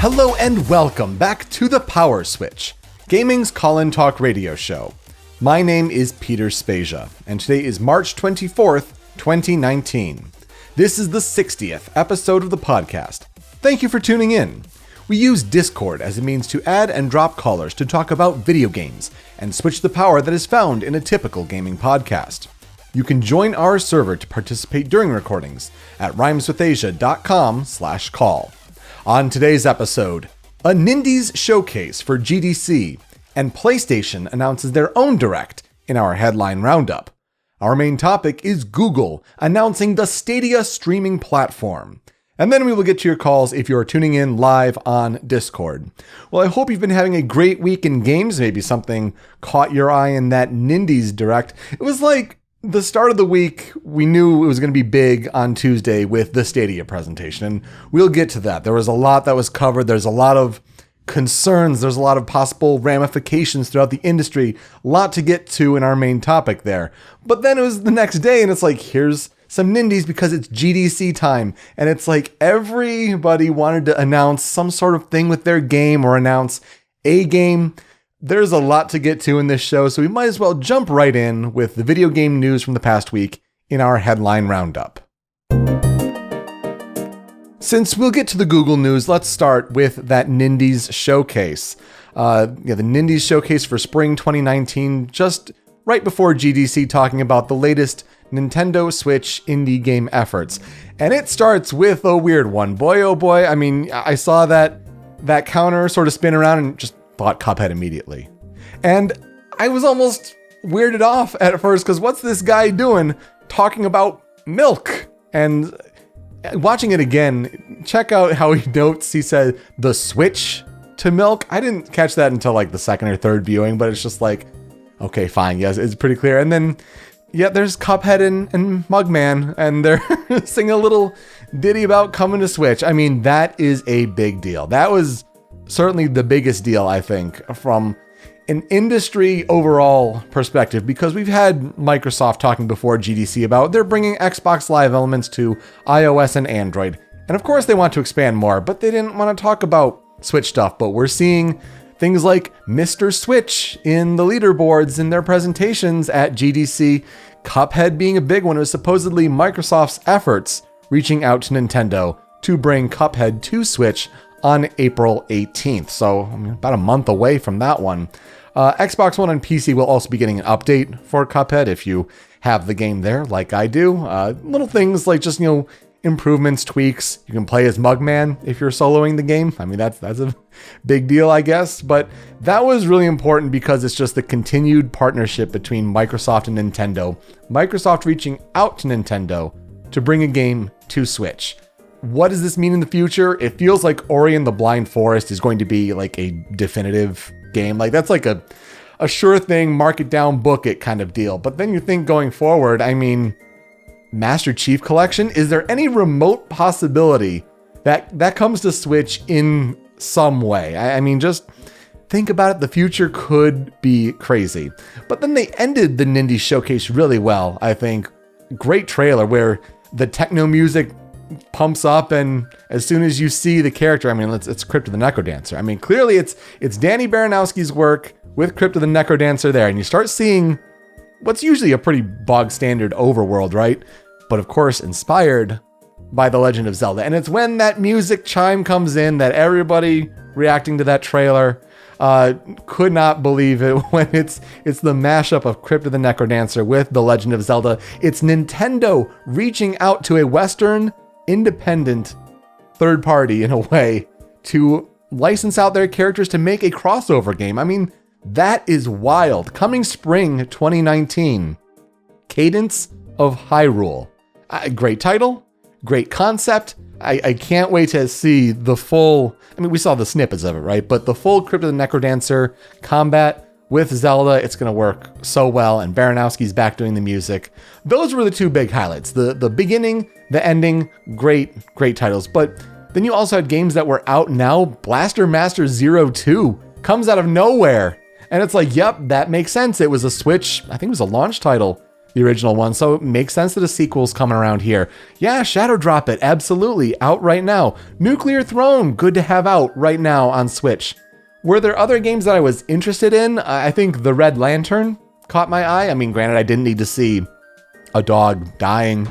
Hello and welcome back to the PowerSwitch, gaming's call-in talk radio show. My name is Peter Spezia, and today is March 24th, 2019. This is the 60th episode of the podcast. Thank you for tuning in. We use Discord as a means to add and drop callers to talk about video games and switch the power that is found in a typical gaming podcast. You can join our server to participate during recordings at rhymeswithasia.com/call. On today's episode, a Nindies showcase for GDC, and PlayStation announces their own Direct in our headline roundup. Our main topic is Google announcing the Stadia streaming platform. And then we will get to your calls if you're tuning in live on Discord. Well, I hope you've been having a great week in games. Maybe something caught your eye in that Nindies Direct. It was like the start of the week, we knew it was going to be big on Tuesday with the Stadia presentation, and we'll get to that. There was a lot that was covered. There's a lot of concerns. There's a lot of possible ramifications throughout the industry. A lot to get to in our main topic there. But then it was the next day, and it's like, here's some Nindies because it's GDC time. And it's like everybody wanted to announce some sort of thing with their game or announce a game. There's a lot to get to in this show, so we might as well jump right in with the video game news from the past week in our headline roundup. Since we'll get to the Google news, let's start with that Nindies showcase. The Nindies showcase for spring 2019, just right before GDC, talking about the latest Nintendo Switch indie game efforts. And it starts with a weird one. Boy, oh boy, I mean, I saw that counter sort of spin around and just thought Cuphead immediately. And I was almost weirded off at first, because what's this guy doing talking about milk? And watching it again, check out how he notes, he said the switch to milk. I didn't catch that until like the second or third viewing, but it's just like, okay, fine, yes, it's pretty clear. And then, yeah, there's Cuphead and Mugman, and they're singing a little ditty about coming to Switch. I mean, that is a big deal. That was certainly the biggest deal, I think, from an industry overall perspective, because we've had Microsoft talking before GDC about they're bringing Xbox Live elements to iOS and Android. And of course they want to expand more, but they didn't want to talk about Switch stuff. But we're seeing things like Mr. Switch in the leaderboards in their presentations at GDC. Cuphead being a big one. It was supposedly Microsoft's efforts reaching out to Nintendo to bring Cuphead to Switch on April 18th. So about a month away from that one. Xbox One and PC will also be getting an update for Cuphead if you have the game there, like I do. Little things like just, improvements, tweaks. You can play as Mugman if you're soloing the game. I mean, that's a big deal, I guess. But that was really important because it's just the continued partnership between Microsoft and Nintendo. Microsoft reaching out to Nintendo to bring a game to Switch. What does this mean in the future? It feels like Ori and the Blind Forest is going to be like a definitive game. Like that's like a sure thing, mark it down, book it kind of deal. But then you think going forward, I mean, Master Chief Collection, is there any remote possibility that comes to Switch in some way? I mean, just think about it. The future could be crazy. But then they ended the Nindies showcase really well, I think. Great trailer where the techno music pumps up, and as soon as you see the character, I mean, it's Crypt of the Necrodancer. I mean, clearly it's Danny Baranowski's work with Crypt of the Necrodancer there, and you start seeing what's usually a pretty bog standard overworld, right? But of course, inspired by The Legend of Zelda. And it's when that music chime comes in that everybody reacting to that trailer could not believe it, when it's the mashup of Crypt of the Necrodancer with The Legend of Zelda. It's Nintendo reaching out to a Western independent third party in a way to license out their characters to make a crossover game. I mean, that is wild. Coming spring 2019, Cadence of Hyrule. Great title, great concept. I can't wait to see the full, I mean, we saw the snippets of it, right? But the full Crypt of the Necrodancer combat with Zelda, it's going to work so well, and Baranowski's back doing the music. Those were the two big highlights. The beginning, the ending, great titles. But then you also had games that were out now. Blaster Master Zero 2 comes out of nowhere. And it's like, yep, that makes sense. It was a Switch, I think it was a launch title the original one, so it makes sense that a sequel's coming around here. Yeah, Shadow Drop It, absolutely, out right now. Nuclear Throne, good to have out right now on Switch. Were there other games that I was interested in? I think The Red Lantern caught my eye. I mean, granted, I didn't need to see a dog dying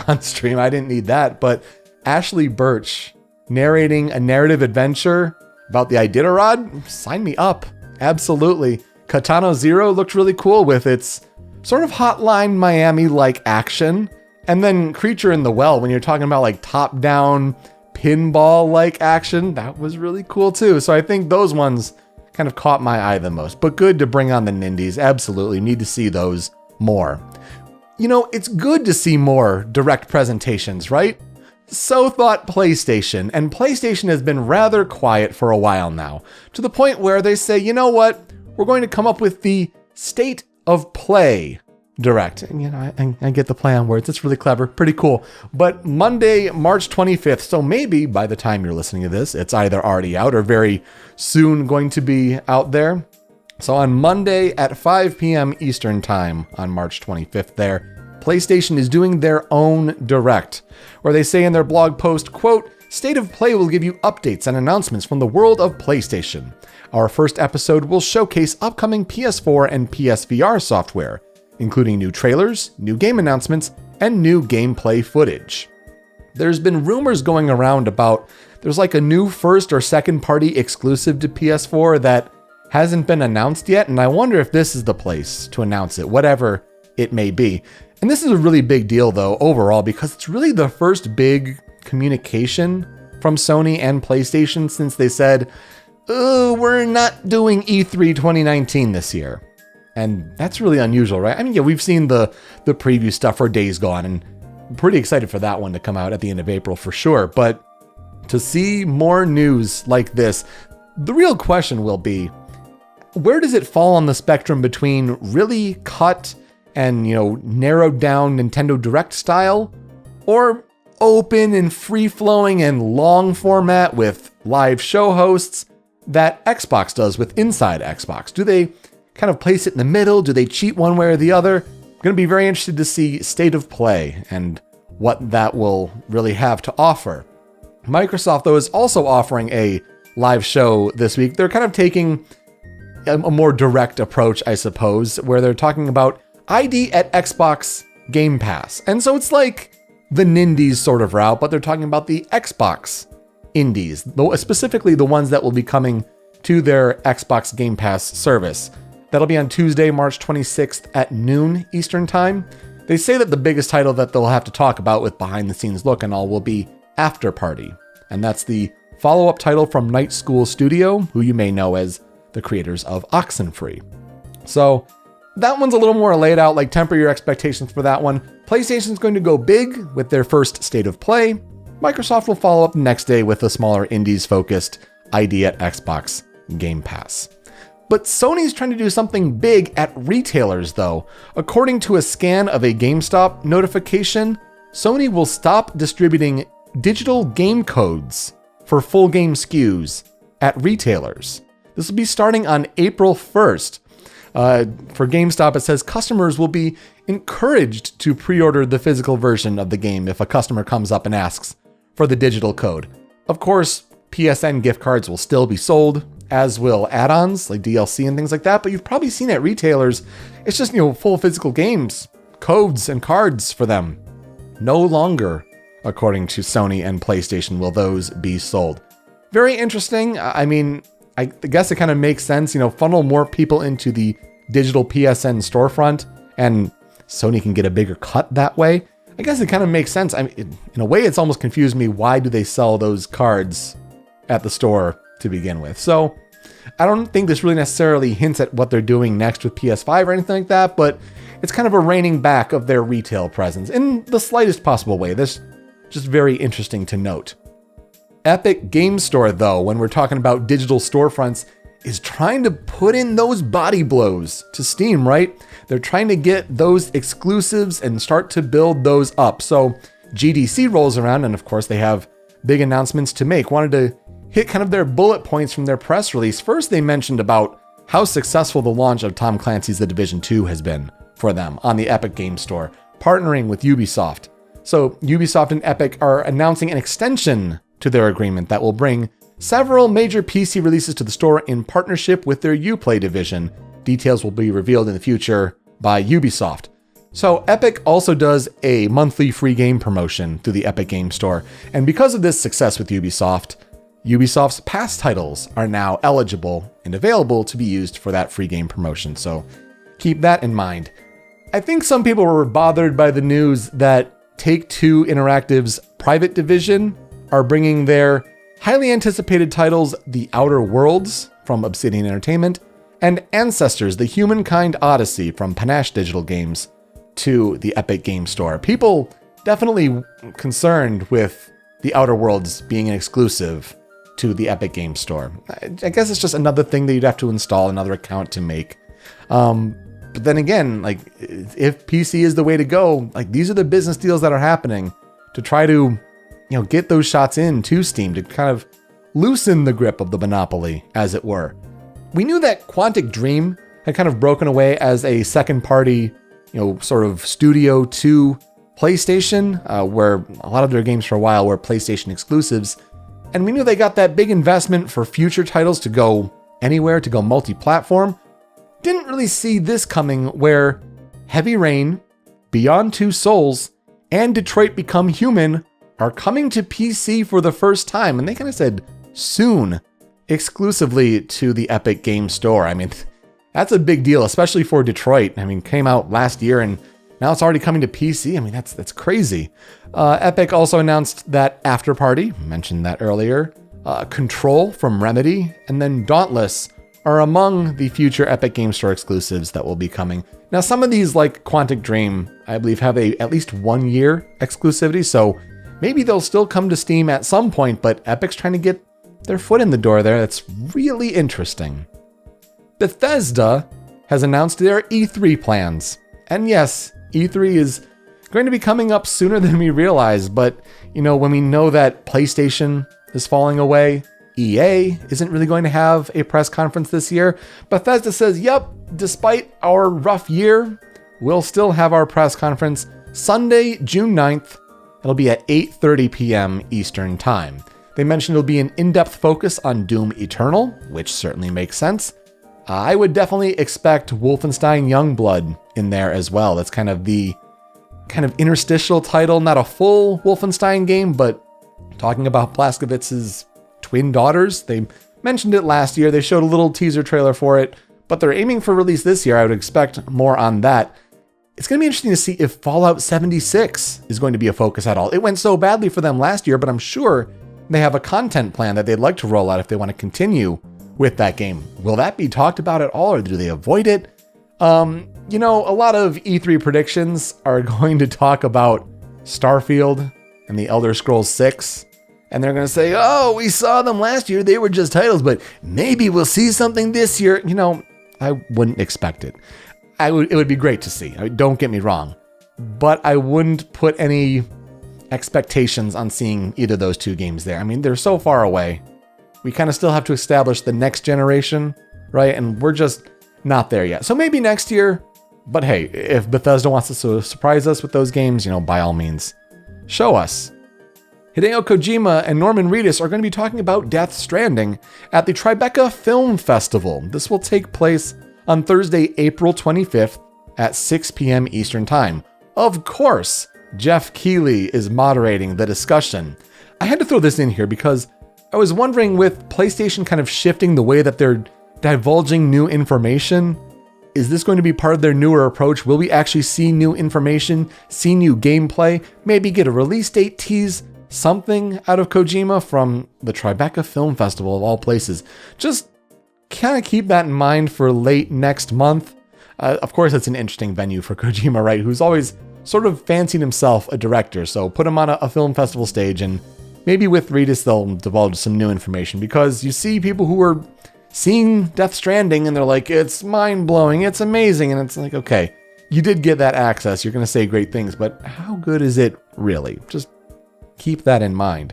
on stream. I didn't need that, but Ashley Birch narrating a narrative adventure about the Iditarod, sign me up. Absolutely. Katana Zero looked really cool with its sort of Hotline Miami-like action. And then Creature in the Well, when you're talking about like top-down pinball-like action, that was really cool too. So I think those ones kind of caught my eye the most. But good to bring on the Nindies. Absolutely. Need to see those more. You know, it's good to see more direct presentations, right? So thought PlayStation, and PlayStation has been rather quiet for a while now, to the point where they say, you know what, we're going to come up with the State of Play Direct. And, you know, I get the play on words, it's really clever, pretty cool. But Monday, March 25th, so maybe by the time you're listening to this, it's either already out or very soon going to be out there. So on Monday at 5 p.m. Eastern Time on March 25th there, PlayStation is doing their own Direct, where they say in their blog post, quote, State of Play will give you updates and announcements from the world of PlayStation. Our first episode will showcase upcoming PS4 and PSVR software, including new trailers, new game announcements, and new gameplay footage. There's been rumors going around about there's like a new first or second party exclusive to PS4 that hasn't been announced yet, and I wonder if this is the place to announce it, whatever it may be. And this is a really big deal, though, overall, because it's really the first big communication from Sony and PlayStation since they said, oh, we're not doing E3 2019 this year. And that's really unusual, right? I mean, yeah, we've seen the preview stuff for Days Gone, and I'm pretty excited for that one to come out at the end of April for sure. But to see more news like this, the real question will be, where does it fall on the spectrum between really cut and, you know, narrowed down Nintendo Direct style, or open and free-flowing and long format with live show hosts that Xbox does with Inside Xbox? Do they kind of place it in the middle? Do they cheat one way or the other? I'm going to be very interested to see State of Play and what that will really have to offer. Microsoft, though, is also offering a live show this week. They're kind of taking a more direct approach, I suppose, where they're talking about ID at Xbox Game Pass. And so it's like the Nindies sort of route, but they're talking about the Xbox Indies, specifically the ones that will be coming to their Xbox Game Pass service. That'll be on Tuesday, March 26th at noon Eastern Time. They say that the biggest title that they'll have to talk about with behind the scenes look and all will be After Party. And that's the follow-up title from Night School Studio, who you may know as the creators of Oxenfree. So that one's a little more laid out, like temper your expectations for that one. PlayStation's going to go big with their first State of Play. Microsoft will follow up the next day with a smaller indies-focused ID at Xbox Game Pass. But Sony's trying to do something big at retailers, though. According to a scan of a GameStop notification, Sony will stop distributing digital game codes for full game SKUs at retailers. This will be starting on April 1st. For GameStop, it says customers will be encouraged to pre-order the physical version of the game if a customer comes up and asks for the digital code. Of course, PSN gift cards will still be sold, as will add-ons like DLC and things like that, but you've probably seen at retailers, it's just, you know, full physical games, codes and cards for them. No longer, according to Sony and PlayStation, will those be sold. Very interesting. I mean, I guess it kind of makes sense, you know, funnel more people into the digital PSN storefront and Sony can get a bigger cut that way. I guess it kind of makes sense. I mean, in a way, it's almost confused me. Why do they sell those cards at the store to begin with? So I don't think this really necessarily hints at what they're doing next with PS5 or anything like that, but it's kind of a reining back of their retail presence in the slightest possible way. This just very interesting to note. Epic Game Store, though, when we're talking about digital storefronts, is trying to put in those body blows to Steam, right? They're trying to get those exclusives and start to build those up. So GDC rolls around, and of course they have big announcements to make. Wanted to hit kind of their bullet points from their press release. First, they mentioned about how successful the launch of Tom Clancy's The Division 2 has been for them on the Epic Games Store, partnering with Ubisoft. So Ubisoft and Epic are announcing an extension to their agreement that will bring several major PC releases to the store in partnership with their Uplay division. Details will be revealed in the future by Ubisoft. So Epic also does a monthly free game promotion through the Epic Games Store. And because of this success with Ubisoft, Ubisoft's past titles are now eligible and available to be used for that free game promotion. So keep that in mind. I think some people were bothered by the news that Take-Two Interactive's private division are bringing their highly anticipated titles The Outer Worlds from Obsidian Entertainment and Ancestors: The Humankind Odyssey from Panache Digital Games to the Epic Games Store. People definitely concerned with The Outer Worlds being an exclusive to the Epic Games Store. I guess it's just another thing that you'd have to install another account to make. But then again, like, if PC is the way to go, like, these are the business deals that are happening to try to, get those shots in to Steam to kind of loosen the grip of the monopoly, as it were. We knew that Quantic Dream had kind of broken away as a second party, sort of studio to PlayStation, where a lot of their games for a while were PlayStation exclusives. And we knew they got that big investment for future titles to go anywhere, to go multi-platform. Didn't really see this coming, where Heavy Rain, Beyond Two Souls, and Detroit Become Human are coming to PC for the first time. And they kind of said soon, exclusively to the Epic Games Store. I mean, that's a big deal, especially for Detroit. I mean, came out last year and now it's already coming to PC. I mean, that's crazy. Epic also announced that After Party, mentioned that earlier, Control from Remedy, and then Dauntless are among the future Epic Games Store exclusives that will be coming. Now, some of these, like Quantic Dream, I believe have at least 1 year exclusivity, so maybe they'll still come to Steam at some point, but Epic's trying to get their foot in the door there. That's really interesting. Bethesda has announced their E3 plans. And yes, E3 is going to be coming up sooner than we realize, but when we know that PlayStation is falling away, EA isn't really going to have a press conference this year, Bethesda says, yep, despite our rough year, we'll still have our press conference Sunday, June 9th. It'll be at 8:30 p.m. Eastern Time. They mentioned it'll be an in-depth focus on Doom Eternal, which certainly makes sense. I would definitely expect Wolfenstein Youngblood in there as well. That's kind of the interstitial title, not a full Wolfenstein game, but talking about Blazkowicz's twin daughters. They mentioned it last year. They showed a little teaser trailer for it, but they're aiming for release this year. I would expect more on that. It's going to be interesting to see if Fallout 76 is going to be a focus at all. It went so badly for them last year, but I'm sure they have a content plan that they'd like to roll out if they want to continue with that game. Will that be talked about at all, or do they avoid it? A lot of E3 predictions are going to talk about Starfield and the Elder Scrolls 6. And they're going to say, oh, we saw them last year. They were just titles, but maybe we'll see something this year. I wouldn't expect it. It would be great to see. Don't get me wrong. But I wouldn't put any expectations on seeing either of those two games there. I mean, they're so far away. We kind of still have to establish the next generation, right? And we're just not there yet. So maybe next year. But hey, if Bethesda wants to surprise us with those games, by all means, show us. Hideo Kojima and Norman Reedus are going to be talking about Death Stranding at the Tribeca Film Festival. This will take place on Thursday, April 25th at 6 p.m. Eastern Time. Of course, Jeff Keighley is moderating the discussion. I had to throw this in here because I was wondering, with PlayStation kind of shifting the way that they're divulging new information, is this going to be part of their newer approach? Will we actually see new information, see new gameplay, maybe get a release date tease? Something out of Kojima from the Tribeca Film Festival of all places. Just kind of keep that in mind for late next month. Of course, it's an interesting venue for Kojima, right? Who's always sort of fancied himself a director. So put him on a film festival stage, and maybe with Reedus they'll divulge some new information, because you see people who are seeing Death Stranding and they're like, it's mind-blowing, it's amazing. And it's like, okay, you did get that access. You're going to say great things, but how good is it really? Just keep that in mind.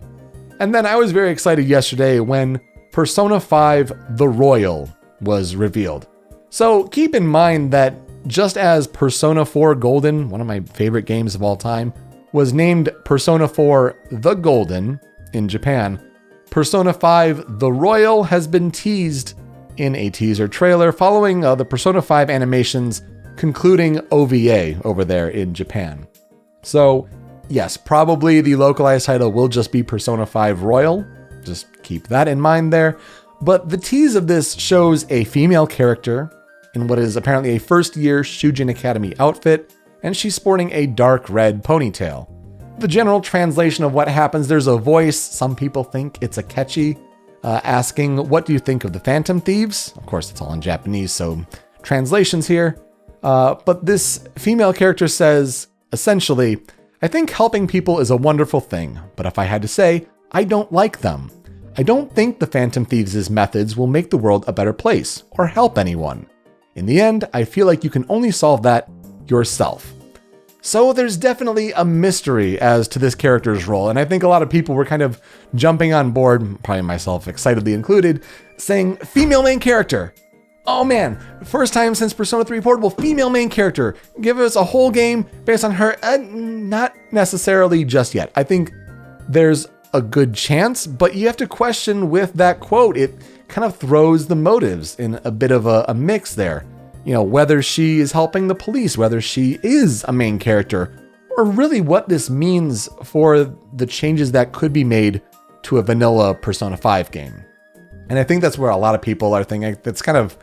And then I was very excited yesterday when Persona 5 The Royal was revealed. So keep in mind that just as Persona 4 Golden, one of my favorite games of all time, was named Persona 4 The Golden in Japan, Persona 5 The Royal has been teased in a teaser trailer following the Persona 5 animations concluding OVA over there in Japan. So, yes, probably the localized title will just be Persona 5 Royal. Just keep that in mind there. But the tease of this shows a female character in what is apparently a first-year Shujin Academy outfit, and she's sporting a dark red ponytail. The general translation of what happens, there's a voice, some people think it's a catchy, asking, what do you think of the Phantom Thieves? Of course, it's all in Japanese, so translations here. But this female character says, essentially, I think helping people is a wonderful thing, but if I had to say, I don't like them. I don't think the Phantom Thieves' methods will make the world a better place or help anyone. In the end, I feel like you can only solve that yourself. So there's definitely a mystery as to this character's role, and I think a lot of people were kind of jumping on board, probably myself excitedly included, saying, female main character. Oh man, first time since Persona 3 Portable, female main character. Give us a whole game based on her. Not necessarily just yet. I think there's a good chance, but you have to question with that quote. It kind of throws the motives in a bit of a mix there. You know, whether she is helping the police, whether she is a main character, or really what this means for the changes that could be made to a vanilla Persona 5 game. And I think that's where a lot of people are thinking, that's kind of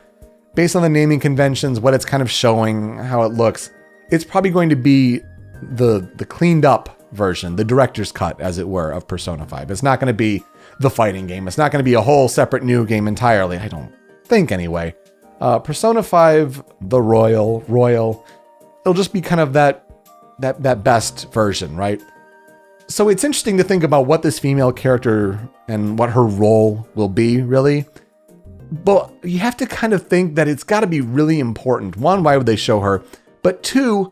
based on the naming conventions, what it's kind of showing, how it looks. It's probably going to be the cleaned up version, the director's cut, as it were, of Persona 5. It's not going to be the fighting game. It's not going to be a whole separate new game entirely. I don't think anyway. Persona 5, the Royal, it'll just be kind of that best version, right? So it's interesting to think about what this female character and what her role will be, really. But you have to kind of think that it's got to be really important. One, why would they show her? But two,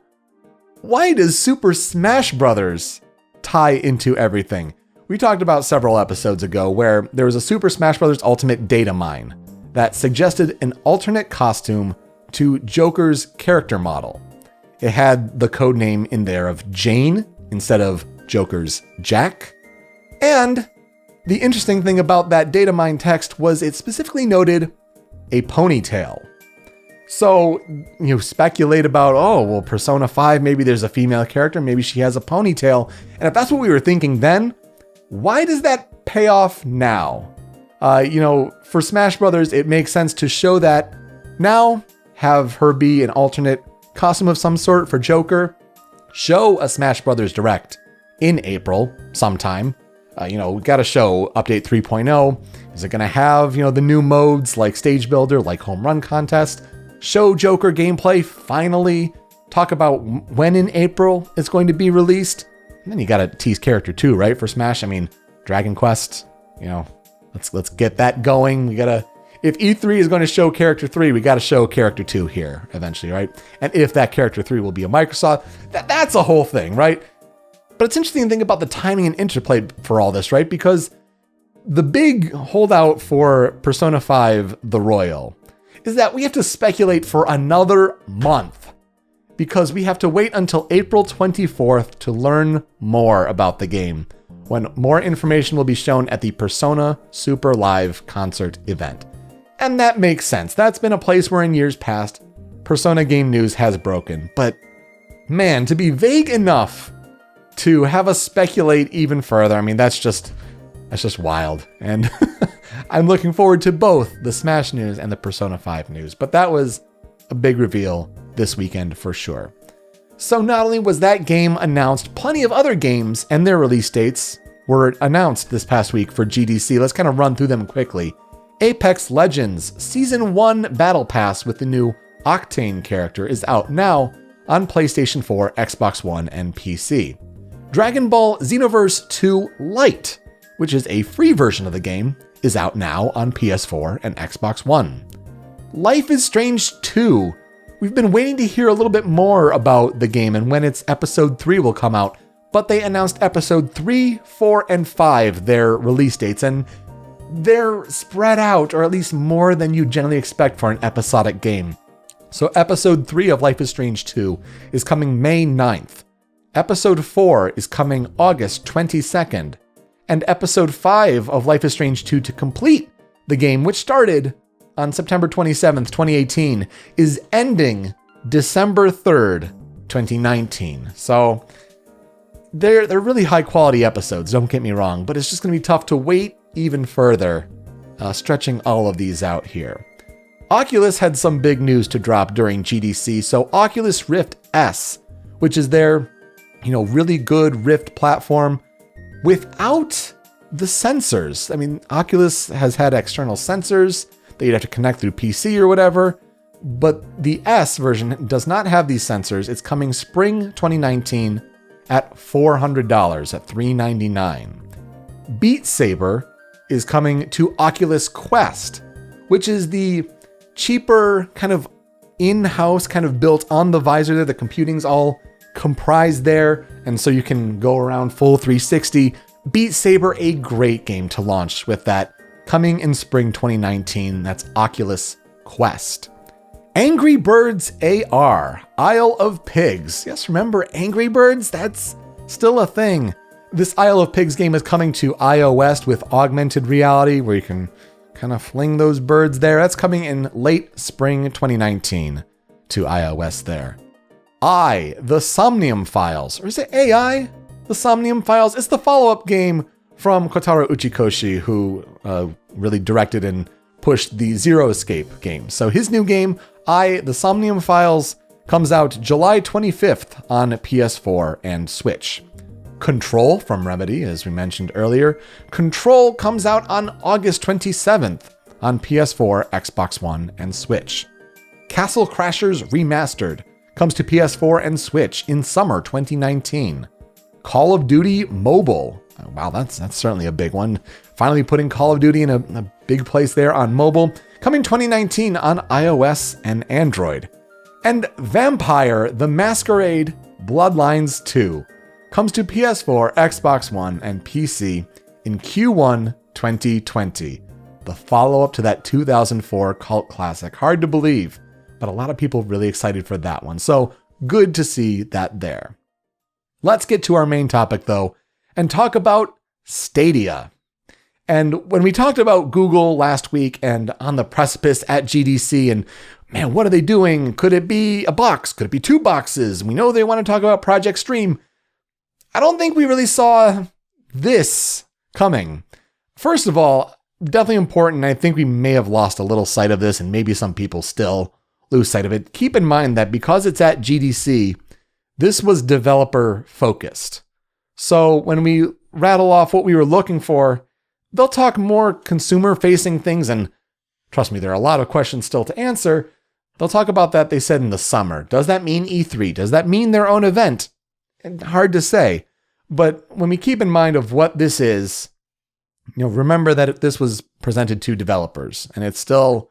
why does Super Smash Bros. Tie into everything? We talked about several episodes ago where there was a Super Smash Bros. Ultimate data mine that suggested an alternate costume to Joker's character model. It had the code name in there of Jane instead of Joker's Jack. And the interesting thing about that data mine text was it specifically noted a ponytail. So you speculate about, oh, well, Persona 5, maybe there's a female character, maybe she has a ponytail. And if that's what we were thinking then, why does that pay off now? For Smash Brothers, it makes sense to show that now, have her be an alternate costume of some sort for Joker, show a Smash Brothers Direct in April sometime. We got to show Update 3.0. Is it going to have, the new modes like Stage Builder, like Home Run Contest? Show Joker gameplay finally. Talk about when in April it's going to be released. And then you got to tease character 2, right? For Smash. I mean, Dragon Quest, let's get that going. We got to, if E3 is going to show character 3, we got to show character 2 here eventually, right? And if that character 3 will be a Microsoft, that's a whole thing, right? But it's interesting to think about the timing and interplay for all this, right? Because the big holdout for Persona 5, the Royal, is that we have to speculate for another month because we have to wait until April 24th to learn more about the game, when more information will be shown at the Persona Super Live concert event. And that makes sense. That's been a place where in years past, Persona game news has broken. But man, to be vague enough to have us speculate even further, I mean, that's just wild. And I'm looking forward to both the Smash news and the Persona 5 news. But that was a big reveal this weekend for sure. So not only was that game announced, plenty of other games and their release dates were announced this past week for GDC. Let's kind of run through them quickly. Apex Legends Season 1 Battle Pass with the new Octane character is out now on PlayStation 4, Xbox One, and PC. Dragon Ball Xenoverse 2 Lite, which is a free version of the game, is out now on PS4 and Xbox One. Life is Strange 2. We've been waiting to hear a little bit more about the game and when its Episode 3 will come out, but they announced Episode 3, 4, and 5, their release dates, and they're spread out, or at least more than you generally expect for an episodic game. So Episode 3 of Life is Strange 2 is coming May 9th. Episode 4 is coming August 22nd. And Episode 5 of Life is Strange 2 to complete the game, which started on September 27th, 2018, is ending December 3rd, 2019. So they're really high quality episodes, don't get me wrong, but it's just going to be tough to wait even further, stretching all of these out here. Oculus had some big news to drop during GDC, so Oculus Rift S, which is their, really good Rift platform without the sensors. I mean, Oculus has had external sensors that you'd have to connect through PC or whatever, but the S version does not have these sensors. It's coming spring 2019 at $400 at $399. Beat Saber is coming to Oculus Quest, which is the cheaper kind of in-house kind of built on the visor there. The computing's all comprised there, and so you can go around full 360. Beat Saber, a great game to launch with that, coming in spring 2019. That's Oculus Quest. Angry Birds AR, Isle of Pigs. Yes, remember Angry Birds? That's still a thing. This Isle of Pigs game is coming to iOS with augmented reality, where you can kind of fling those birds there. That's coming in late spring 2019 to iOS there. The Somnium Files. Or is it AI? The Somnium Files. It's the follow-up game from Kotaro Uchikoshi, who really directed and pushed the Zero Escape game. So his new game, The Somnium Files, comes out July 25th on PS4 and Switch. Control from Remedy, as we mentioned earlier. Control comes out on August 27th on PS4, Xbox One, and Switch. Castle Crashers Remastered comes to PS4 and Switch in summer 2019. Call of Duty Mobile. Wow, that's certainly a big one. Finally putting Call of Duty in a big place there on mobile. Coming 2019 on iOS and Android. And Vampire the Masquerade Bloodlines 2 comes to PS4, Xbox One, and PC in Q1 2020. The follow-up to that 2004 cult classic. Hard to believe, but a lot of people really excited for that one. So good to see that there. Let's get to our main topic, though, and talk about Stadia. And when we talked about Google last week and on the Precipice at GDC, and man, what are they doing? Could it be a box? Could it be two boxes? We know they want to talk about Project Stream. I don't think we really saw this coming. First of all, definitely important. I think we may have lost a little sight of this, and maybe some people still lose sight of it. Keep in mind that because it's at GDC, this was developer focused. So when we rattle off what we were looking for, they'll talk more consumer facing things. And trust me, there are a lot of questions still to answer. They'll talk about that, they said, in the summer. Does that mean E3? Does that mean their own event? And hard to say. But when we keep in mind of what this is, remember that this was presented to developers, and it's still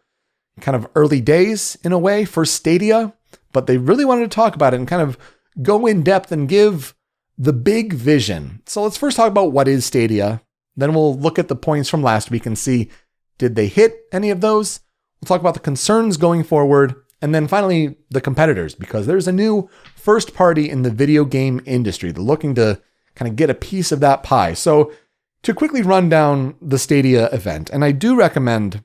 kind of early days in a way for Stadia, but they really wanted to talk about it and kind of go in depth and give the big vision. So let's first talk about what is Stadia. Then we'll look at the points from last week and see, did they hit any of those? We'll talk about the concerns going forward. And then finally, the competitors, because there's a new first party in the video game industry. They're looking to kind of get a piece of that pie. So to quickly run down the Stadia event, and I do recommend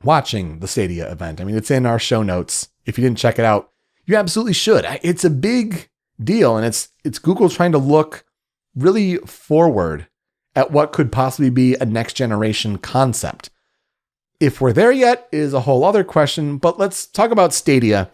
watching the Stadia event. I mean, it's in our show notes. If you didn't check it out, you absolutely should. It's a big deal, and it's Google trying to look really forward at what could possibly be a next generation concept. If we're there yet is a whole other question, but let's talk about Stadia.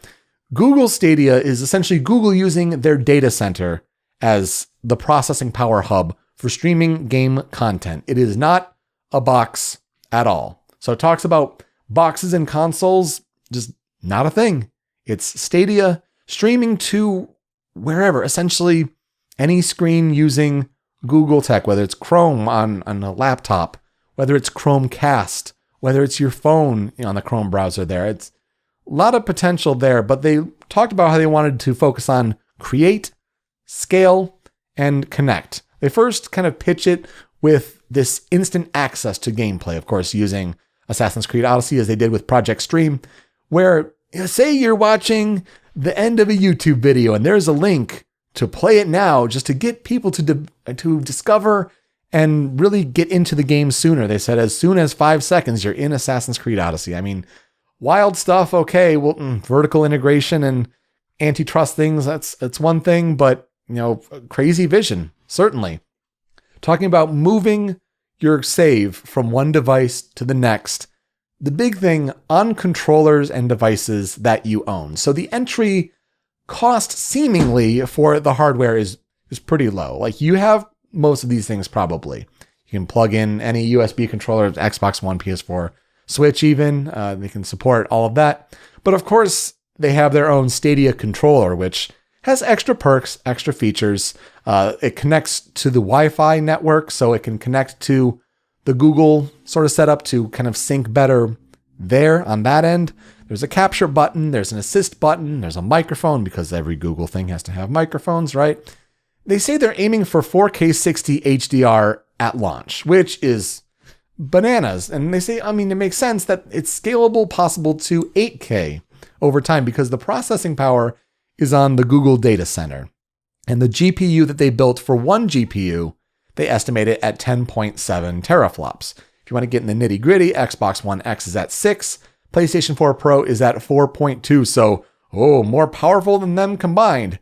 Google Stadia is essentially Google using their data center as the processing power hub for streaming game content. It is not a box at all. So it talks about boxes and consoles, just not a thing. It's Stadia streaming to wherever, essentially any screen using Google tech, whether it's Chrome on a laptop, whether it's Chromecast, whether it's your phone on the Chrome browser there. It's a lot of potential there, but they talked about how they wanted to focus on create, scale, and connect. They first kind of pitch it with this instant access to gameplay, of course, using Assassin's Creed Odyssey as they did with Project Stream, where say you're watching the end of a YouTube video and there's a link to play it now just to get people to discover and really get into the game sooner. They said as soon as 5 seconds, you're in Assassin's Creed Odyssey. I mean, wild stuff. Okay, well, vertical integration and antitrust things, that's one thing, but crazy vision, certainly. Talking about moving your save from one device to the next. The big thing on controllers and devices that you own. So the entry cost seemingly for the hardware is pretty low. Like you have most of these things probably. You can plug in any USB controller, Xbox One, PS4, Switch even. They can support all of that. But of course, they have their own Stadia controller, which has extra perks, extra features. It connects to the Wi-Fi network, so it can connect to the Google sort of setup to kind of sync better there on that end. There's a capture button, there's an assist button, there's a microphone because every Google thing has to have microphones, right? They say they're aiming for 4K 60 HDR at launch, which is bananas. And they say, it makes sense that it's scalable, possible to 8K over time because the processing power is on the Google data center. And the GPU that they built for one GPU, they estimate it at 10.7 teraflops. If you want to get in the nitty gritty, Xbox One X is at 6, PlayStation 4 Pro is at 4.2. So, more powerful than them combined.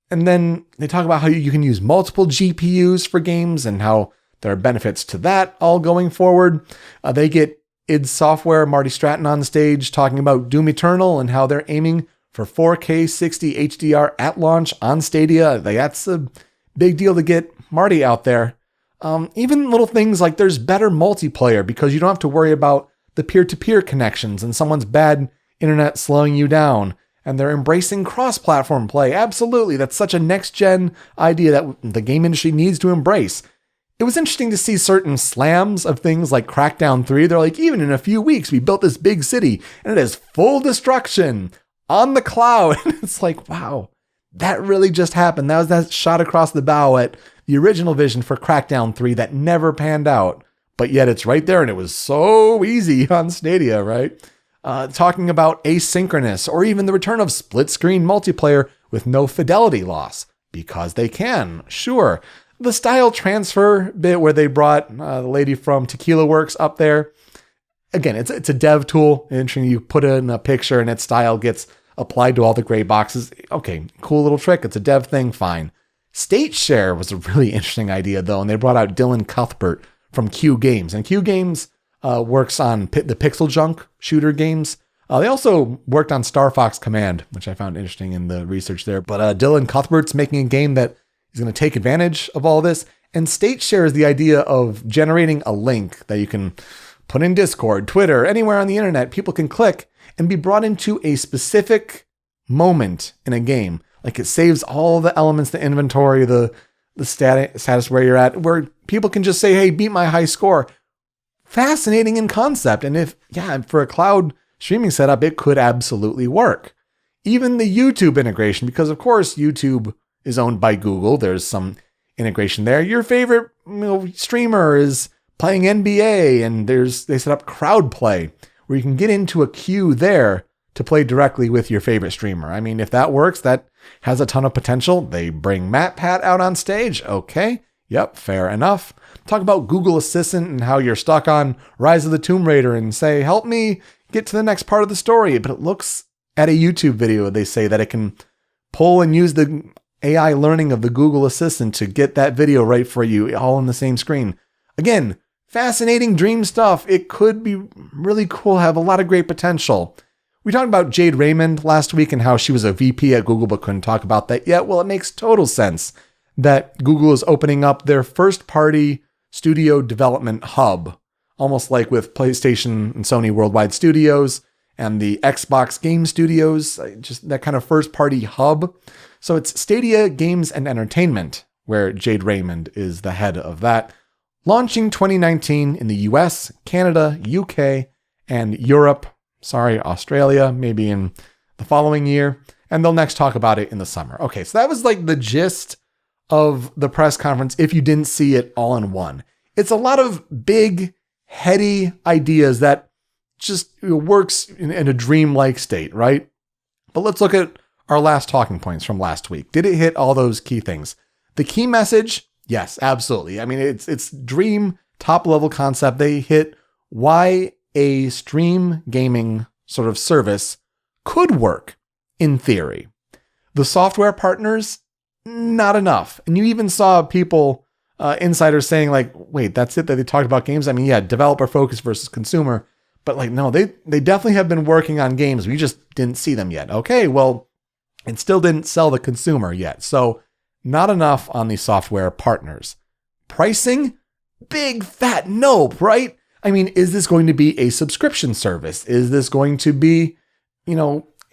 And then they talk about how you can use multiple GPUs for games and how there are benefits to that all going forward. They get id Software, Marty Stratton on stage talking about Doom Eternal and how they're aiming for 4K 60 HDR at launch on Stadia. That's a big deal to get Marty out there. Even little things like there's better multiplayer because you don't have to worry about the peer-to-peer connections and someone's bad internet slowing you down. And they're embracing cross-platform play. Absolutely. That's such a next-gen idea that the game industry needs to embrace. It was interesting to see certain slams of things like Crackdown 3. They're like, even in a few weeks, we built this big city and it is full destruction on the cloud. And it's like, wow, that really just happened. That was that shot across the bow at the original vision for Crackdown 3 that never panned out. But yet it's right there and it was so easy on Stadia, right? Talking about asynchronous or even the return of split-screen multiplayer with no fidelity loss. Because they can, sure. The style transfer bit where they brought the lady from Tequila Works up there. Again, it's a dev tool. Interesting, you put in a picture and its style gets applied to all the gray boxes. Okay, cool little trick. It's a dev thing, fine. State share was a really interesting idea though, and they brought out Dylan Cuthbert from Q Games. And Q Games works on the Pixel Junk shooter games. They also worked on Star Fox Command, which I found interesting in the research there. But Dylan Cuthbert's making a game that is going to take advantage of all this. And state share is the idea of generating a link that you can put in Discord, Twitter, anywhere on the internet. People can click and be brought into a specific moment in a game. Like it saves all the elements, the inventory, the status where you're at, where people can just say, hey, beat my high score. Fascinating in concept. And for a cloud streaming setup, it could absolutely work. Even the YouTube integration, because of course YouTube is owned by Google. There's some integration there. Your favorite streamer is playing NBA and they set up crowd play where you can get into a queue there to play directly with your favorite streamer. I mean, if that works, that has a ton of potential. They bring MatPat out on stage. Okay. Yep. Fair enough. Talk about Google Assistant and how you're stuck on Rise of the Tomb Raider and say, help me get to the next part of the story. But it looks at a YouTube video, they say that it can pull and use the AI learning of the Google Assistant to get that video right for you all on the same screen. Again, fascinating dream stuff. It could be really cool, have a lot of great potential. We talked about Jade Raymond last week and how she was a VP at Google but couldn't talk about that yet. Well, it makes total sense that Google is opening up their first-party studio development hub, almost like with PlayStation and Sony Worldwide Studios and the Xbox Game Studios, just that kind of first-party hub. So it's Stadia Games and Entertainment, where Jade Raymond is the head of that. Launching 2019 in the US, Canada, UK, and Europe. Australia, maybe in the following year. And they'll next talk about it in the summer. Okay, so that was like the gist of the press conference if you didn't see it all in one. It's a lot of big, heady ideas that just works in a dreamlike state, right? But let's look at our last talking points from last week. Did it hit all those key things? The key message, yes, absolutely. I mean, it's dream top level concept. They hit why a stream gaming sort of service could work in theory. The software partners, not enough. And you even saw people, insiders saying like, wait, that's it that they talked about games? I mean, yeah, developer focus versus consumer. But like, no, they definitely have been working on games. We just didn't see them yet. Okay, well, it still didn't sell the consumer yet. So not enough on the software partners. Pricing? Big fat nope, right? I mean, is this going to be a subscription service? Is this going to be,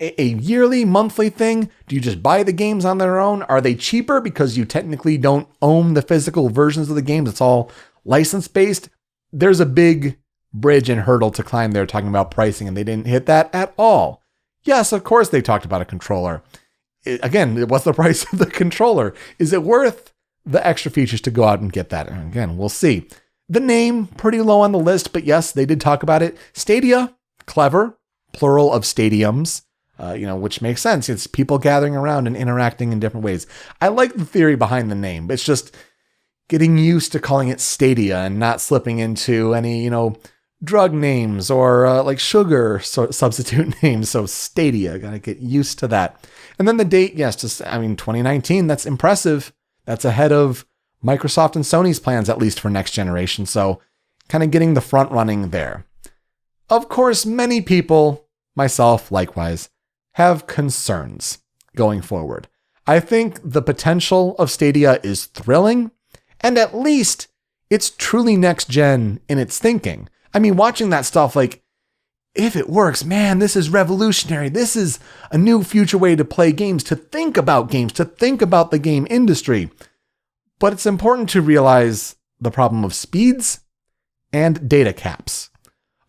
a yearly, monthly thing? Do you just buy the games on their own? Are they cheaper because you technically don't own the physical versions of the games? It's all license-based. There's a big bridge and hurdle to climb there talking about pricing, and they didn't hit that at all. Yes, of course they talked about a controller. Again, what's the price of the controller? Is it worth the extra features to go out and get that? And again, we'll see. The name, pretty low on the list, but yes, they did talk about it. Stadia, clever, plural of stadiums, which makes sense. It's people gathering around and interacting in different ways. I like the theory behind the name. It's just getting used to calling it Stadia and not slipping into any, drug names or like sugar substitute names. So Stadia, got to get used to that. And then the date, yes, 2019, that's impressive. That's ahead of Microsoft and Sony's plans, at least for next generation. So kind of getting the front running there. Of course, many people, myself likewise, have concerns going forward. I think the potential of Stadia is thrilling, and at least it's truly next gen in its thinking. I mean, watching that stuff, like, if it works, man, this is revolutionary. This is a new future way to play games, to think about the game industry. But it's important to realize the problem of speeds and data caps.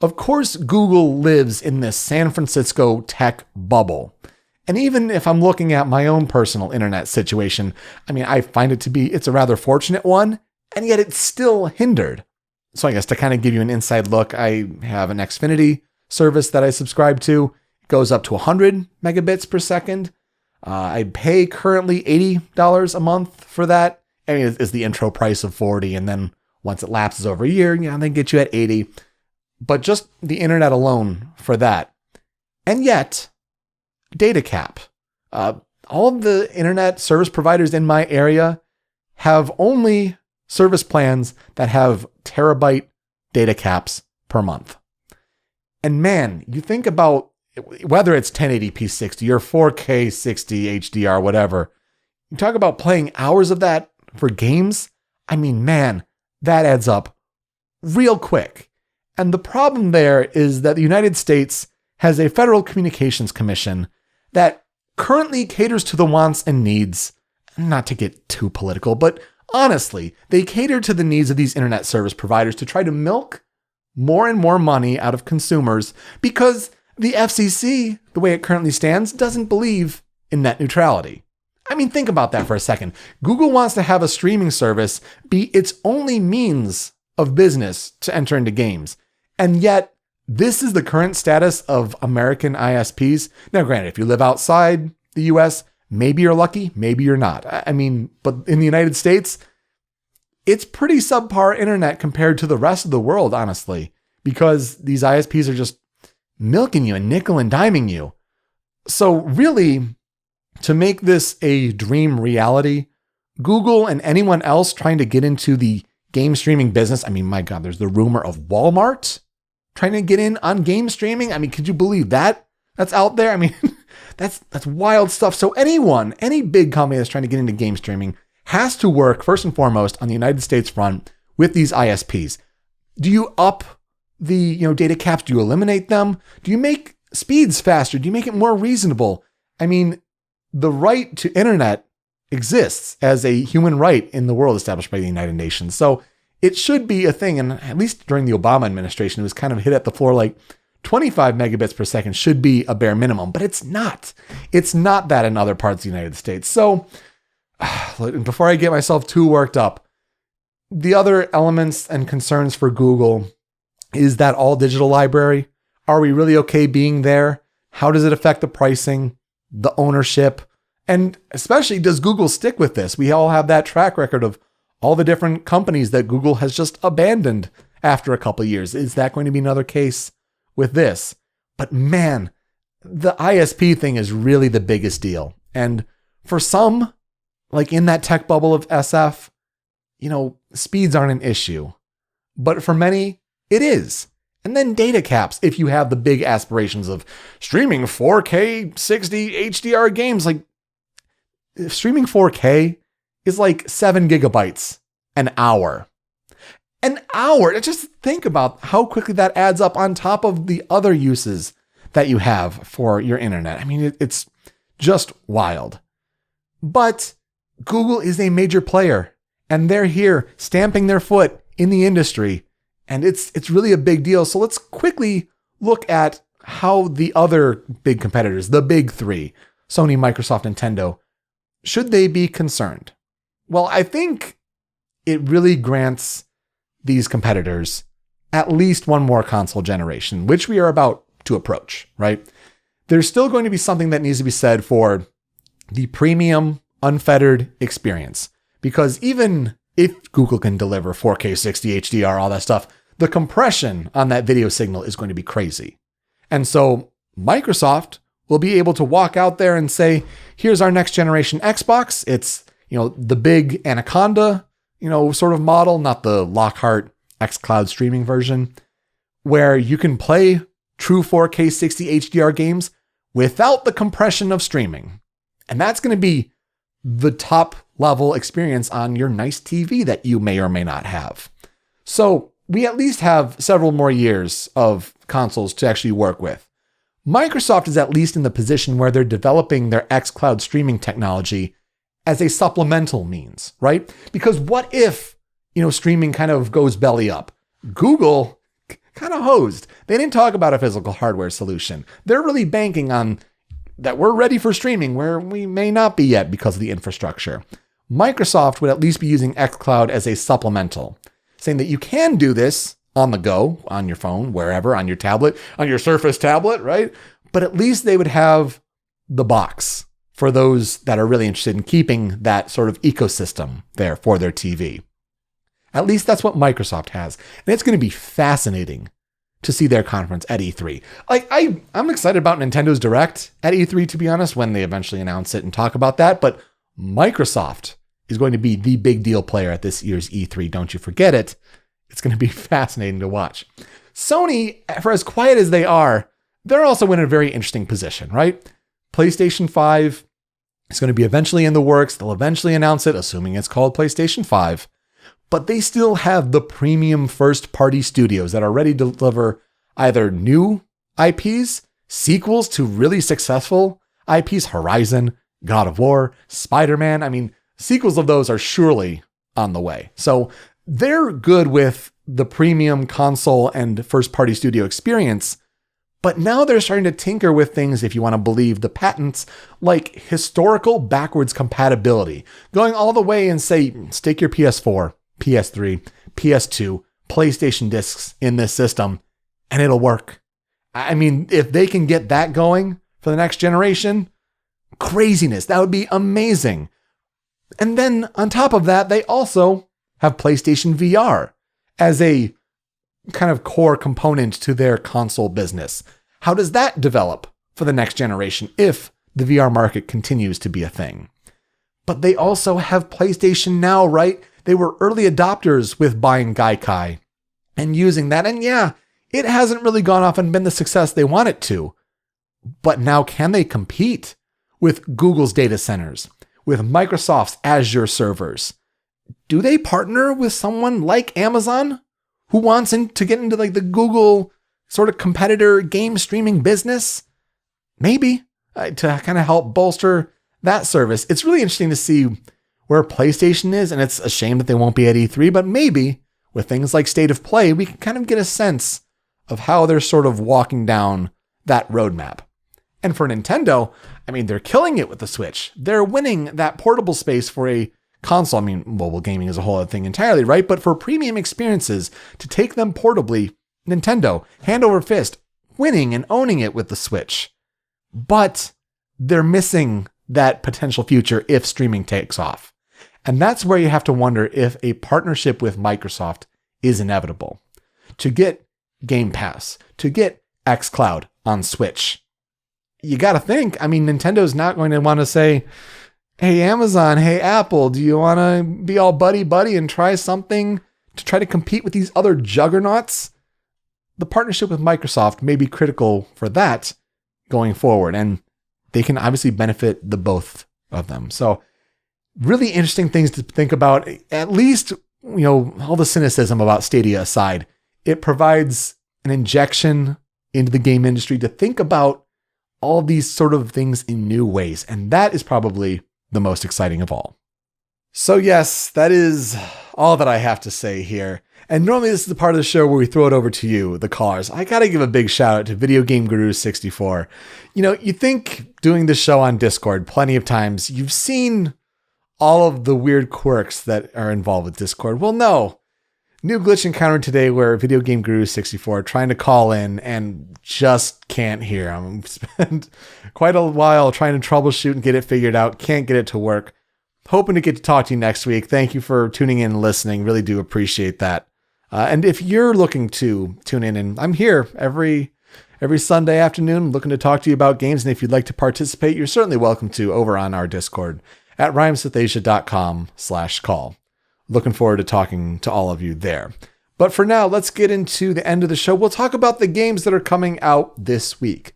Of course, Google lives in this San Francisco tech bubble. And even if I'm looking at my own personal internet situation, I mean, I find it's a rather fortunate one, and yet it's still hindered. So I guess to kind of give you an inside look, I have an Xfinity service that I subscribe to. It goes up to 100 megabits per second. I pay currently $80 a month for that. I mean, it's the intro price of $40, and then once it lapses over a year, they get you at $80. But just the internet alone for that. And yet, data cap. All of the internet service providers in my area have only service plans that have terabyte data caps per month. And man, you think about whether it's 1080p 60 or 4K 60 HDR, whatever. You talk about playing hours of that for games. I mean, man, that adds up real quick. And the problem there is that the United States has a Federal Communications Commission that currently caters to the wants and needs, not to get too political, but honestly, they cater to the needs of these internet service providers to try to milk more and more money out of consumers because the FCC, the way it currently stands, doesn't believe in net neutrality. I mean, think about that for a second. Google wants to have a streaming service be its only means of business to enter into games. And yet, this is the current status of American ISPs. Now, granted, if you live outside the US, maybe you're lucky, maybe you're not. I mean, but in the United States, it's pretty subpar internet compared to the rest of the world, honestly, because these ISPs are just milking you and nickel and diming you. So really, to make this a dream reality, Google and anyone else trying to get into the game streaming business, I mean, my God, there's the rumor of Walmart trying to get in on game streaming. I mean, could you believe that? That's out there. I mean, that's wild stuff. So any big company that's trying to get into game streaming has to work first and foremost on the United States front with these ISPs. Do you up the data caps? Do you eliminate them? Do you make speeds faster? Do you make it more reasonable? I mean, the right to internet exists as a human right in the world established by the United Nations. So it should be a thing. And at least during the Obama administration, it was kind of hit at the floor like 25 megabits per second should be a bare minimum, but it's not. It's not that in other parts of the United States. So before I get myself too worked up, the other elements and concerns for Google is that all digital library. Are we really okay being there? How does it affect the pricing, the ownership? And especially, does Google stick with this? We all have that track record of all the different companies that Google has just abandoned after a couple of years. Is that going to be another case with this? But man, the ISP thing is really the biggest deal. And for some, like in that tech bubble of SF, speeds aren't an issue. But for many, it is. And then data caps, if you have the big aspirations of streaming 4K 60 HDR games, like streaming 4K is like 7 gigabytes an hour. An hour! Just think about how quickly that adds up on top of the other uses that you have for your internet. I mean, it's just wild. But Google is a major player, and they're here stamping their foot in the industry, and it's really a big deal. So let's quickly look at how the other big competitors, the big three, Sony, Microsoft, Nintendo, should they be concerned? Well, I think it really grants these competitors at least one more console generation, which we are about to approach, right? There's still going to be something that needs to be said for the premium, unfettered experience. Because even if Google can deliver 4K 60 HDR, all that stuff, the compression on that video signal is going to be crazy. And so Microsoft will be able to walk out there and say, here's our next generation Xbox. It's, the big Anaconda, sort of model, not the Lockhart xCloud streaming version, where you can play true 4K 60 HDR games without the compression of streaming. And that's going to be the top level experience on your nice TV that you may or may not have. So we at least have several more years of consoles to actually work with. Microsoft is at least in the position where they're developing their xCloud streaming technology as a supplemental means, right? Because what if, streaming kind of goes belly up? Google kind of hosed. They didn't talk about a physical hardware solution. They're really banking on that we're ready for streaming where we may not be yet because of the infrastructure. Microsoft would at least be using xCloud as a supplemental, saying that you can do this on the go, on your phone, wherever, on your tablet, on your Surface tablet, right? But at least they would have the box for those that are really interested in keeping that sort of ecosystem there for their TV. At least that's what Microsoft has. And it's going to be fascinating to see their conference at E3. I'm excited about Nintendo's Direct at E3, to be honest, when they eventually announce it and talk about that. But Microsoft is going to be the big deal player at this year's E3. Don't you forget it. It's going to be fascinating to watch. Sony, for as quiet as they are, they're also in a very interesting position, right? PlayStation 5 is going to be eventually in the works. They'll eventually announce it, assuming it's called PlayStation 5. But they still have the premium first-party studios that are ready to deliver either new IPs, sequels to really successful IPs, Horizon, God of War, Spider-Man. I mean, sequels of those are surely on the way. So they're good with the premium console and first-party studio experience, but now they're starting to tinker with things, if you want to believe the patents, like historical backwards compatibility, going all the way and say, stick your PS4, PS3, PS2, PlayStation discs in this system, and it'll work. I mean, if they can get that going for the next generation, craziness, that would be amazing. And then on top of that, they also have PlayStation VR as a kind of core component to their console business. How does that develop for the next generation if the VR market continues to be a thing? But they also have PlayStation Now, right? They were early adopters with buying Gaikai and using that. And yeah, it hasn't really gone off and been the success they want it to. But now can they compete with Google's data centers, with Microsoft's Azure servers? Do they partner with someone like Amazon who wants to get into like the Google sort of competitor game streaming business? Maybe to kind of help bolster that service. It's really interesting to see where PlayStation is, and it's a shame that they won't be at E3, but maybe with things like State of Play, we can kind of get a sense of how they're sort of walking down that roadmap. And for Nintendo, I mean, they're killing it with the Switch. They're winning that portable space for a console. I mean, mobile gaming is a whole other thing entirely, right? But for premium experiences, to take them portably, Nintendo, hand over fist, winning and owning it with the Switch. But they're missing that potential future if streaming takes off. And that's where you have to wonder if a partnership with Microsoft is inevitable. To get Game Pass, to get xCloud on Switch, you got to think, Nintendo's not going to want to say, hey, Amazon, hey, Apple, do you want to be all buddy-buddy and try something to try to compete with these other juggernauts? The partnership with Microsoft may be critical for that going forward, and they can obviously benefit the both of them. So really interesting things to think about. At least, all the cynicism about Stadia aside, it provides an injection into the game industry to think about all these sort of things in new ways. And that is probably the most exciting of all. So yes, that is all that I have to say here. And normally this is the part of the show where we throw it over to you, the callers. I gotta give a big shout out to Video Game Guru 64. You think doing this show on Discord plenty of times, you've seen all of the weird quirks that are involved with Discord. Well, no. New glitch encountered today where Video Game Guru 64 trying to call in and just can't hear. I'm spent quite a while trying to troubleshoot and get it figured out. Can't get it to work. Hoping to get to talk to you next week. Thank you for tuning in and listening. Really do appreciate that. And if you're looking to tune in, and I'm here every Sunday afternoon looking to talk to you about games, and if you'd like to participate, you're certainly welcome to over on our Discord at rhymeswithasia.com/call. Looking forward to talking to all of you there. But for now, let's get into the end of the show. We'll talk about the games that are coming out this week.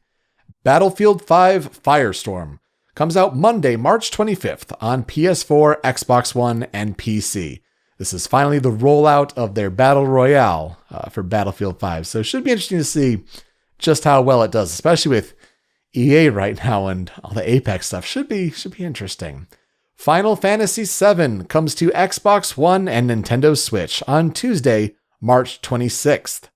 Battlefield 5 Firestorm comes out Monday, March 25th on PS4, Xbox One, and PC. This is finally the rollout of their Battle Royale for Battlefield 5. So it should be interesting to see just how well it does, especially with EA right now and all the Apex stuff. Should be interesting. Final Fantasy VII comes to Xbox One and Nintendo Switch on Tuesday, March 26th.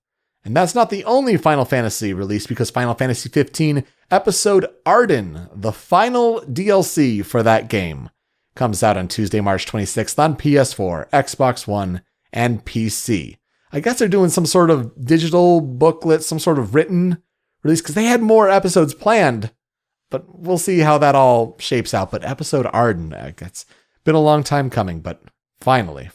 And that's not the only Final Fantasy release, because Final Fantasy 15 Episode Arden, the final DLC for that game, comes out on Tuesday, March 26th on PS4, Xbox One, and PC. I guess they're doing some sort of digital booklet, some sort of written release, because they had more episodes planned. But we'll see how that all shapes out. But Episode Arden, it's been a long time coming, but finally.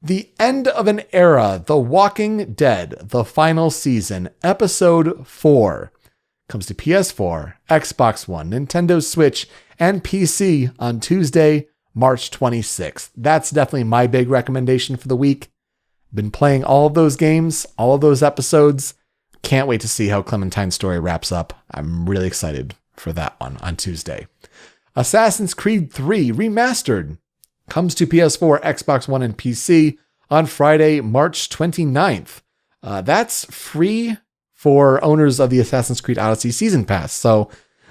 The End of an Era, The Walking Dead, the final season, Episode 4, comes to PS4, Xbox One, Nintendo Switch, and PC on Tuesday, March 26th. That's definitely my big recommendation for the week. Been playing all of those games, all of those episodes. Can't wait to see how Clementine's story wraps up. I'm really excited for that one on Tuesday. Assassin's Creed 3 Remastered comes to PS4, Xbox One, and PC on Friday, March 29th. That's free for owners of the Assassin's Creed Odyssey Season Pass, so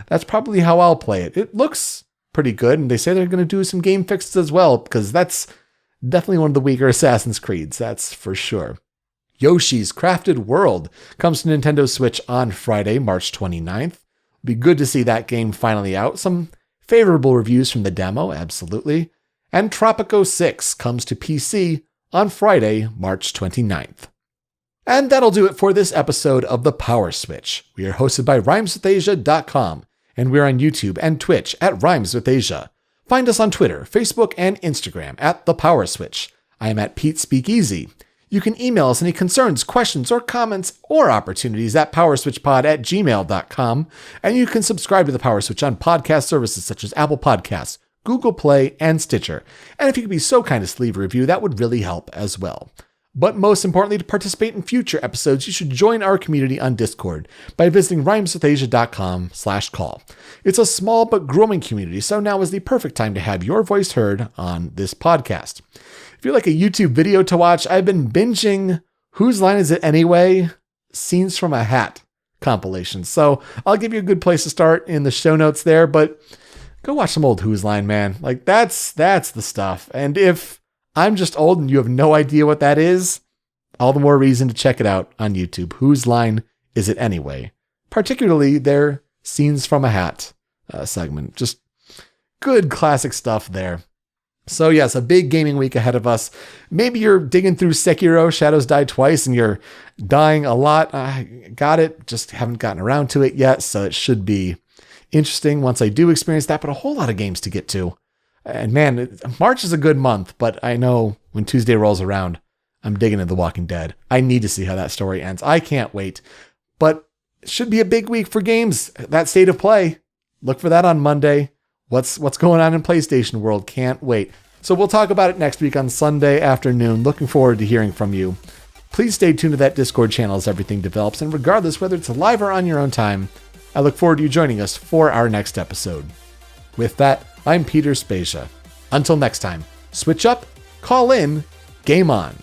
that's probably how I'll play it. It looks pretty good, and they say they're going to do some game fixes as well, because that's definitely one of the weaker Assassin's Creeds, that's for sure. Yoshi's Crafted World comes to Nintendo Switch on Friday, March 29th. Be good to see that game finally out. Some favorable reviews from the demo, absolutely. And Tropico 6 comes to PC on Friday, March 29th. And that'll do it for this episode of the Power Switch. We are hosted by rhymeswithasia.com, and we're on YouTube and Twitch at Rhymes with Asia. Find us on Twitter, Facebook, and Instagram at The Power Switch. I am at Pete Speakeasy. You can email us any concerns, questions, or comments, or opportunities at powerswitchpod@gmail.com, and you can subscribe to The Power Switch on podcast services such as Apple Podcasts, Google Play, and Stitcher. And if you could be so kind as to leave a review, that would really help as well. But most importantly, to participate in future episodes, you should join our community on Discord by visiting rhymeswithasia.com/call. It's a small but growing community, so now is the perfect time to have your voice heard on this podcast. If you like a YouTube video to watch, I've been binging Whose Line Is It Anyway? Scenes from a Hat compilation. So I'll give you a good place to start in the show notes there, but go watch some old Whose Line, man. Like that's the stuff. And if I'm just old and you have no idea what that is, all the more reason to check it out on YouTube. Whose Line Is It Anyway? Particularly their Scenes from a Hat segment. Just good classic stuff there. So yes, a big gaming week ahead of us. Maybe you're digging through Sekiro, Shadows Die Twice, and you're dying a lot. I got it, just haven't gotten around to it yet, so it should be interesting once I do experience that, but a whole lot of games to get to. And man, March is a good month, but I know when Tuesday rolls around, I'm digging into The Walking Dead. I need to see how that story ends. I can't wait. But it should be a big week for games. That State of Play. Look for that on Monday. What's going on in PlayStation world? Can't wait. So we'll talk about it next week on Sunday afternoon. Looking forward to hearing from you. Please stay tuned to that Discord channel as everything develops. And regardless, whether it's live or on your own time, I look forward to you joining us for our next episode. With that, I'm Peter Spezia. Until next time, switch up, call in, game on.